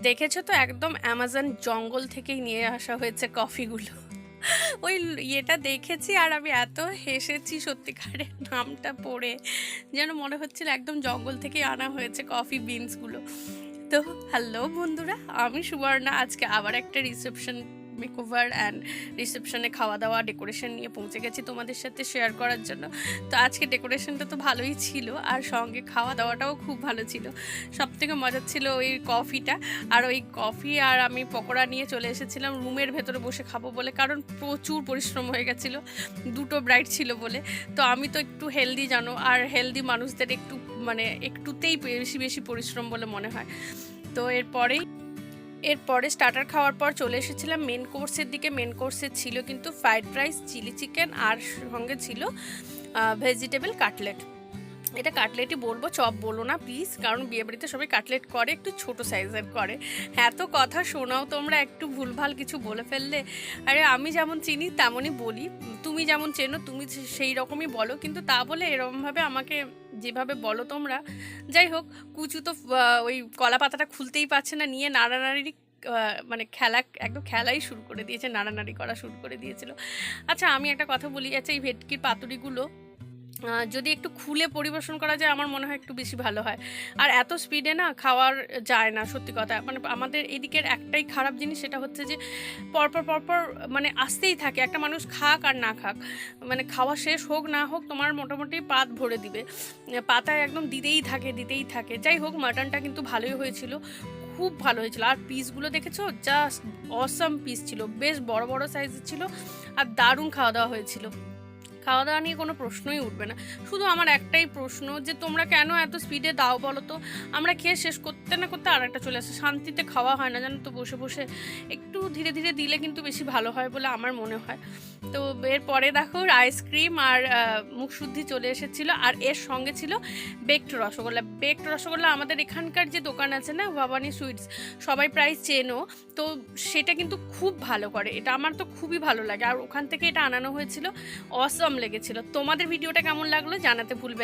দেখেছো তো একদম অ্যামাজন জঙ্গল থেকেই নিয়ে আসা হয়েছে কফিগুলো। ওই ইয়েটা দেখেছি আর আমি এত হেসেছি সত্যিকারের নামটা পড়ে, যেন মনে হচ্ছিল একদম জঙ্গল থেকেই আনা হয়েছে কফি বিনসগুলো। তো হ্যালো বন্ধুরা, আমি সুবর্ণা আজকে আবার একটা রিসেপশন মেকওভার অ্যান্ড রিসেপশনে খাওয়া দাওয়া ডেকোরেশন নিয়ে পৌঁছে গেছি তোমাদের সাথে শেয়ার করার জন্য। তো আজকে ডেকোরেশনটা তো ভালোই ছিল আর সঙ্গে খাওয়া দাওয়াটাও খুব ভালো ছিল। সবথেকে মজার ছিল ওই কফিটা, আর ওই কফি আর আমি পকোড়া নিয়ে চলে এসেছিলাম রুমের ভেতরে বসে খাবো বলে, কারণ প্রচুর পরিশ্রম হয়ে গেছিলো, দুটো ব্রাইড ছিল বলে। তো আমি তো একটু হেলদি জানো, আর হেলদি মানুষদের একটু মানে একটুতেই বেশি বেশি পরিশ্রম বলে মনে হয়। তো এরপরে স্টার্টার খাওয়ার পর চলে এসেছিলাম মেন কোর্সের দিকে। মেন কোর্সে ছিল কিন্তু ফ্রাইড রাইস, চিলি চিকেন, আর সঙ্গে ছিল ভেজিটেবল কাটলেট। এটা কাটলেটই বলবো, চপ বলো না প্লিজ, কারণ বিয়েবাড়িতে সবাই কাটলেট করে, একটু ছোট সাইজের করে। এত কথা শোনাও তোমরা, একটু ভুলভাল কিছু বলে ফেললে। আরে আমি যেমন চিনি তেমনই বলি, তুমি যেমন চেনো তুমি সেই রকমই বলো, কিন্তু তা বলে এরকমভাবে আমাকে যেভাবে বলো তোমরা। যাই হোক, কুচু তো ওই কলা পাতাটা খুলতেই পারছে না, নিয়ে নাড়ানাড়ি মানে একদম খেলাই শুরু করে দিয়েছে, নাড়ানাড়ি করা শুরু করে দিয়েছিল। আচ্ছা আমি একটা কথা বলি, আচ্ছা এই ভেটকির পাতুরিগুলো যদি একটু খুলে পরিবেশন করা যায় আমার মনে হয় একটু বেশি ভালো হয়। আর এত স্পিডে না খাওয়ার যায় না, সত্যি কথা। মানে আমাদের এদিকের একটাই খারাপ জিনিস, সেটা হচ্ছে যে পরপর পরপর মানে আসতেই থাকে, একটা মানুষ খাক আর না খাক, মানে খাওয়া শেষ হোক না হোক তোমার মোটামুটি পাত ভরে দিবে, পাতায় একদম দিতেই থাকে। যাই হোক, মাটনটা কিন্তু ভালোই হয়েছিল, খুব ভালো হয়েছিল। আর পিসগুলো দেখেছো, জাস্ট অসাম পিস ছিল, বেশ বড় বড় সাইজের ছিল, আর দারুণ খাওয়া দাওয়া হয়েছিল। খাওয়া দাওয়া নিয়ে কোনো প্রশ্নই উঠবে না। শুধু আমার একটাই প্রশ্ন, যে তোমরা কেন এত স্পিডে দাও বলো তো? আমরা খেয়ে শেষ করতে না করতে আর একটা চলে আসে, শান্তিতে খাওয়া হয় না জানো তো। বসে বসে একটু ধীরে ধীরে দিলে কিন্তু বেশি ভালো হয় বলে আমার মনে হয়। তো এরপরে দেখো আইসক্রিম আর মুখশুদ্ধি চলে এসেছিলো, আর এর সঙ্গে ছিল বেকড রসগোল্লা আমাদের এখানকার যে দোকান আছে না, ভবানী সুইটস, সবাই প্রায় চেনো। তো সেটা কিন্তু খুব ভালো করে, এটা আমার তো খুবই ভালো লাগে, আর ওখান থেকে এটা আনানো হয়েছিল। অসম লেগেছিল। তোমাদের ভিডিওটা কেমন লাগলো জানাতে ভুলবে না।